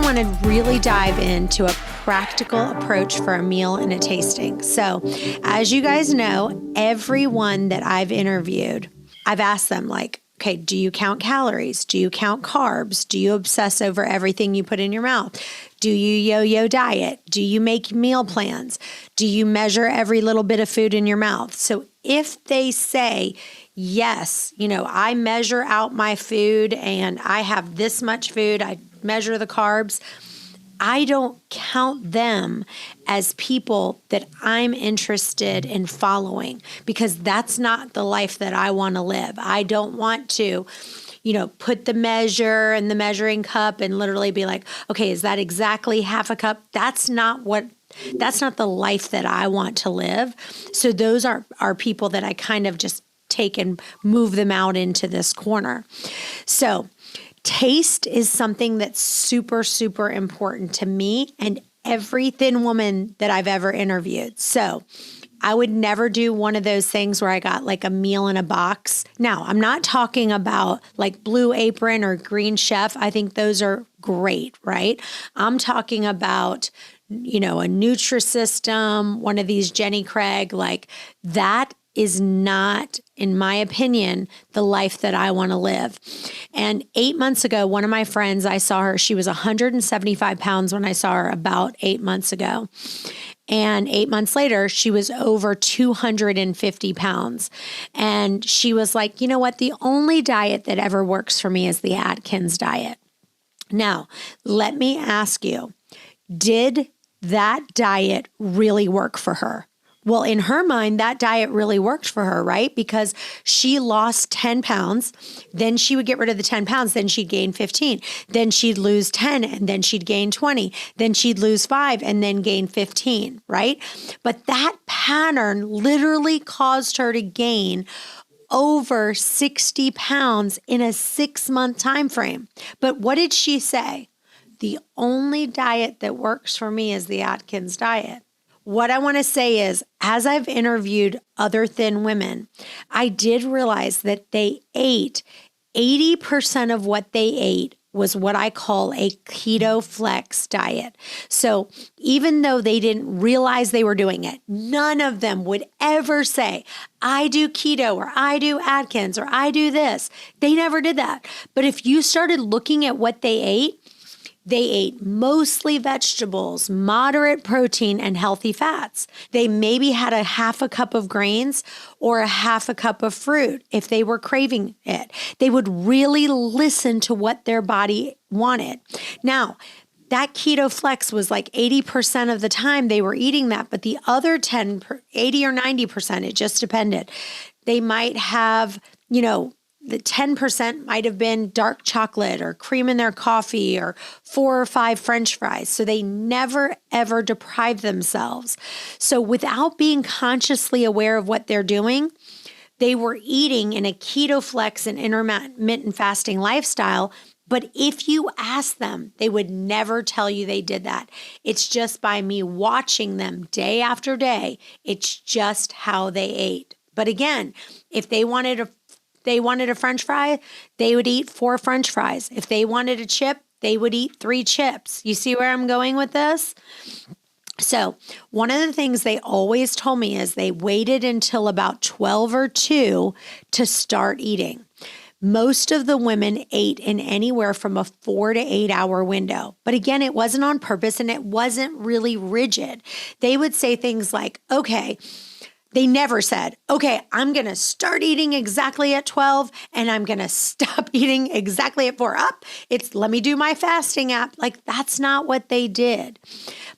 want to really dive into a practical approach for a meal and a tasting. So, as you guys know, everyone that I've interviewed, I've asked them like, okay, do you count calories? Do you count carbs? Do you obsess over everything you put in your mouth? Do you yo-yo diet? Do you make meal plans? Do you measure every little bit of food in your mouth? So if they say, yes, I measure out my food and I have this much food, I measure the carbs, I don't count them as people that I'm interested in following, because that's not the life that I want to live. I don't want to, put the measure and the measuring cup and literally be like, okay, is that exactly half a cup? That's not the life that I want to live. So those are people that I kind of just take and move them out into this corner. So taste is something that's super, super important to me and every thin woman that I've ever interviewed. So I would never do one of those things where I got like a meal in a box. Now, I'm not talking about like Blue Apron or Green Chef. I think those are great, right? I'm talking about, a Nutrisystem, one of these Jenny Craig, like that is not, in my opinion, the life that I want to live. And 8 months ago, one of my friends, I saw her, she was 175 pounds when I saw her about 8 months ago. And 8 months later, she was over 250 pounds. And she was like, you know what? The only diet that ever works for me is the Atkins diet. Now, let me ask you, did that diet really work for her? Well, in her mind, that diet really worked for her, right? Because she lost 10 pounds, then she would get rid of the 10 pounds, then she'd gain 15, then she'd lose 10, and then she'd gain 20, then she'd lose 5, and then gain 15, right? But that pattern literally caused her to gain over 60 pounds in a 6-month time frame. But what did she say? The only diet that works for me is the Atkins diet. What I want to say is, as I've interviewed other thin women, I did realize that they ate 80% of what they ate was what I call a keto flex diet. So even though they didn't realize they were doing it, none of them would ever say, I do keto or I do Atkins or I do this. They never did that. But if you started looking at what they ate mostly vegetables, moderate protein, and healthy fats. They maybe had a half a cup of grains or a half a cup of fruit if they were craving it. They would really listen to what their body wanted. Now, that keto flex was like 80% of the time they were eating that, but the other 80 or 90%, it just depended. They might have, the 10% might have been dark chocolate or cream in their coffee or 4 or 5 French fries. So they never, ever deprive themselves. So without being consciously aware of what they're doing, they were eating in a keto flex and intermittent fasting lifestyle. But if you ask them, they would never tell you they did that. It's just by me watching them day after day. It's just how they ate. But again, if they wanted a French fry, they would eat 4 French fries. If they wanted a chip, they would eat 3 chips. You see where I'm going with this? So one of the things they always told me is they waited until about 12 or 2 to start eating. Most of the women ate in anywhere from a 4 to 8 hour window. But again, it wasn't on purpose and it wasn't really rigid. They would say things like, okay, they never said, okay, I'm going to start eating exactly at 12 and I'm going to stop eating exactly at 4. Let me do my fasting app. Like that's not what they did.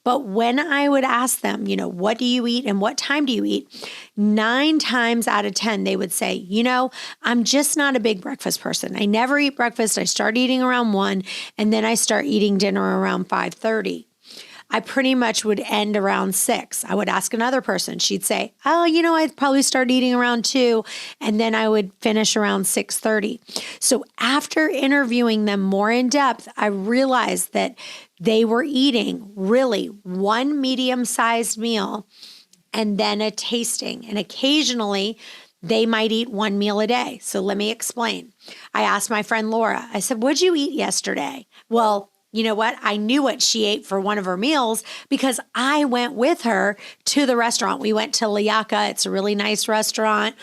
But when I would ask them, what do you eat and what time do you eat? 9 times out of 10, they would say, I'm just not a big breakfast person. I never eat breakfast. I start eating around 1 and then I start eating dinner around 5:30. I pretty much would end around 6. I would ask another person. She'd say, I'd probably start eating around 2, and then I would finish around 6:30. So after interviewing them more in depth, I realized that they were eating really 1 medium-sized meal and then a tasting. And occasionally, they might eat 1 meal a day. So let me explain. I asked my friend Laura, I said, what'd you eat yesterday? Well, you know what? I knew what she ate for one of her meals because I went with her to the restaurant. We went to Liaka. It's a really nice restaurant.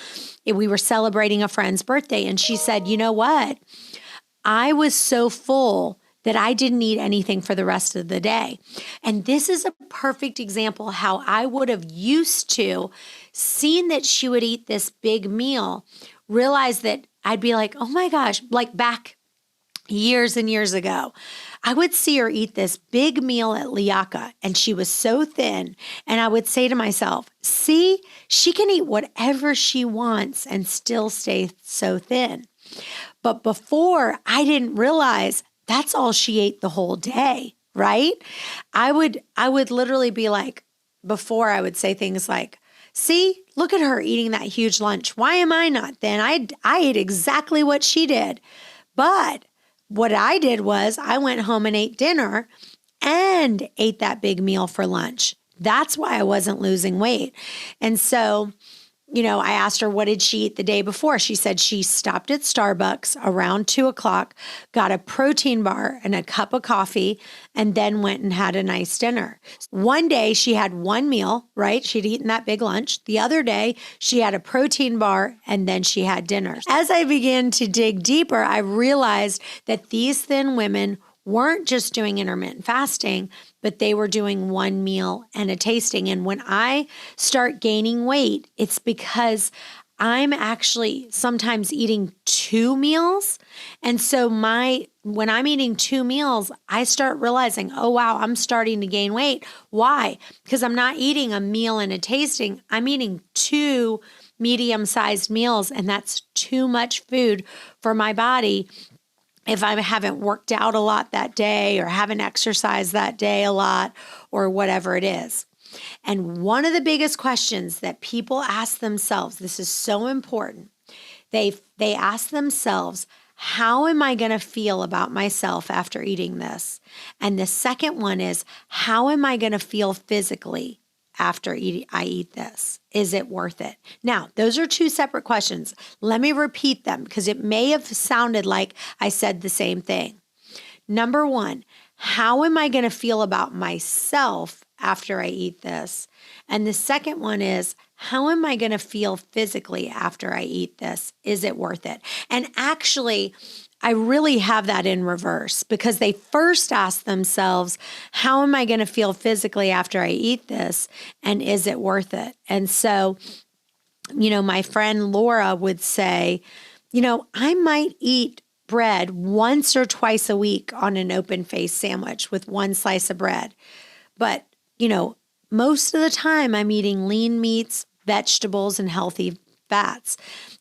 We were celebrating a friend's birthday. And she said, you know what? I was so full that I didn't eat anything for the rest of the day. And this is a perfect example how I would have used to seen that she would eat this big meal, realize that I'd be like, oh my gosh, like back years and years ago, I would see her eat this big meal at Liaka and she was so thin. And I would say to myself, see, she can eat whatever she wants and still stay so thin. But before, I didn't realize that's all she ate the whole day, right? I would literally be like, before I would say things like, see, look at her eating that huge lunch. Why am I not thin? I ate exactly what she did. But what I did was I went home and ate dinner and ate that big meal for lunch. That's why I wasn't losing weight. And so, I asked her, what did she eat the day before? She said she stopped at Starbucks around 2:00, got a protein bar and a cup of coffee, and then went and had a nice dinner. One day she had one meal, right? She'd eaten that big lunch. The other day she had a protein bar and then she had dinner. As I began to dig deeper, I realized that these thin women weren't just doing intermittent fasting, but they were doing one meal and a tasting. And when I start gaining weight, it's because I'm actually sometimes eating two meals. And so when I'm eating two meals, I start realizing, oh, wow, I'm starting to gain weight. Why? Because I'm not eating a meal and a tasting. I'm eating two medium-sized meals, and that's too much food for my body. If I haven't worked out a lot that day or haven't exercised that day a lot or whatever it is. And one of the biggest questions that people ask themselves, this is so important, they ask themselves, how am I going to feel about myself after eating this? And the second one is, how am I going to feel physically after I eat this? Is it worth it? Now, those are two separate questions. Let me repeat them because it may have sounded like I said the same thing. Number one, how am I going to feel about myself after I eat this? And the second one is, how am I going to feel physically after I eat this? Is it worth it? And actually, I really have that in reverse because they first ask themselves, how am I going to feel physically after I eat this? And is it worth it? And so, my friend Laura would say, I might eat bread once or twice a week on an open-faced sandwich with one slice of bread. But, most of the time I'm eating lean meats, vegetables, and healthy fats.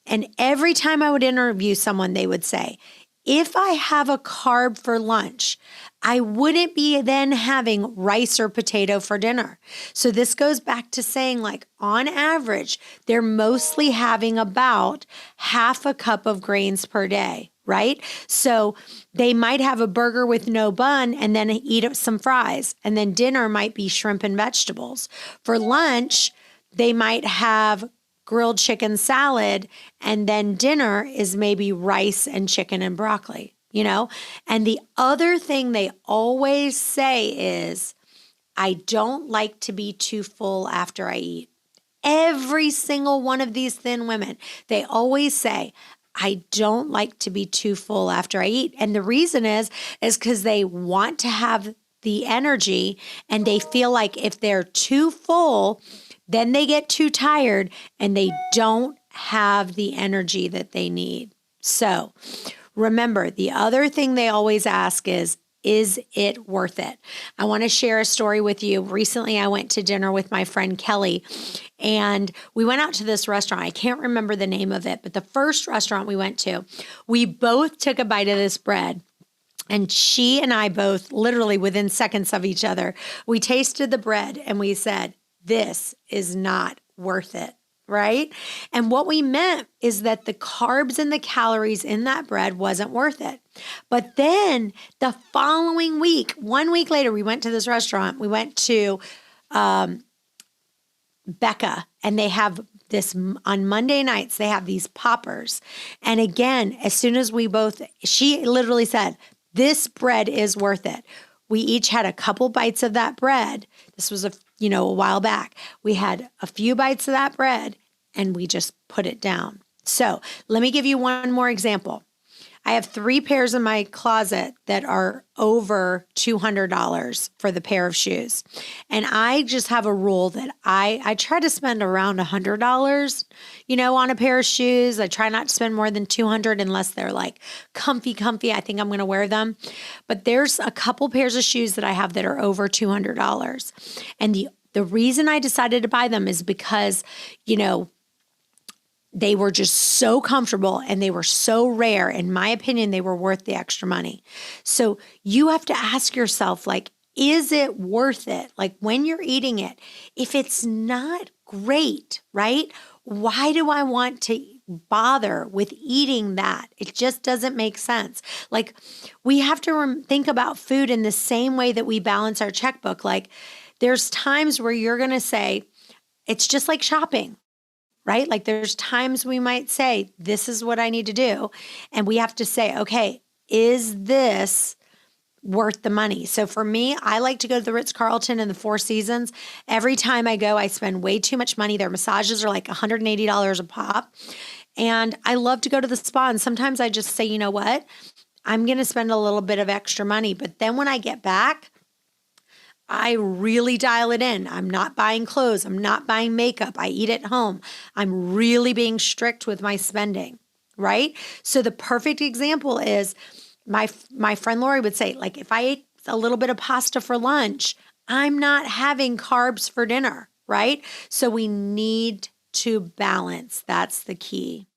And every time I would interview someone, they would say, if I have a carb for lunch, I wouldn't be then having rice or potato for dinner. So this goes back to saying, like, on average, they're mostly having about half a cup of grains per day, right? So they might have a burger with no bun and then eat some fries. And then dinner might be shrimp and vegetables. For lunch, they might have grilled chicken salad, and then dinner is maybe rice and chicken and broccoli, And the other thing they always say is, I don't like to be too full after I eat. Every single one of these thin women, they always say, I don't like to be too full after I eat. And the reason is because they want to have the energy, and they feel like if they're too full, then they get too tired and they don't have the energy that they need. So remember, the other thing they always ask is it worth it? I want to share a story with you. Recently, I went to dinner with my friend Kelly, and we went out to this restaurant. I can't remember the name of it, but the first restaurant we went to, we both took a bite of this bread. And she and I both, literally within seconds of each other, we tasted the bread and we said, this is not worth it, right? And what we meant is that the carbs and the calories in that bread wasn't worth it. But then the following week, 1 week later, we went to this restaurant. We went to Becca, and they have this on Monday nights, they have these poppers. And again, as soon as she literally said, this bread is worth it. We each had a couple bites of that bread. This was a while back. We had a few bites of that bread and we just put it down. So let me give you one more example. I have 3 pairs in my closet that are over $200 for the pair of shoes. And I just have a rule that I try to spend around $100, on a pair of shoes. I try not to spend more than $200 unless they're like comfy. I think I'm going to wear them. But there's a couple pairs of shoes that I have that are over $200. And the reason I decided to buy them is because, they were just so comfortable and they were so rare. In my opinion, they were worth the extra money. So you have to ask yourself, is it worth it? Like when you're eating it, if it's not great, right? Why do I want to bother with eating that? It just doesn't make sense. Like we have to think about food in the same way that we balance our checkbook. Like there's times where you're going to say, it's just like shopping. Right? Like there's times we might say, this is what I need to do. And we have to say, okay, is this worth the money? So for me, I like to go to the Ritz-Carlton and the Four Seasons. Every time I go, I spend way too much money. Their massages are like $180 a pop. And I love to go to the spa. And sometimes I just say, you know what? I'm going to spend a little bit of extra money. But then when I get back, I really dial it in. I'm not buying clothes. I'm not buying makeup. I eat at home. I'm really being strict with my spending, right? So the perfect example is my friend Lori would say, like, if I ate a little bit of pasta for lunch, I'm not having carbs for dinner, right? So we need to balance. That's the key.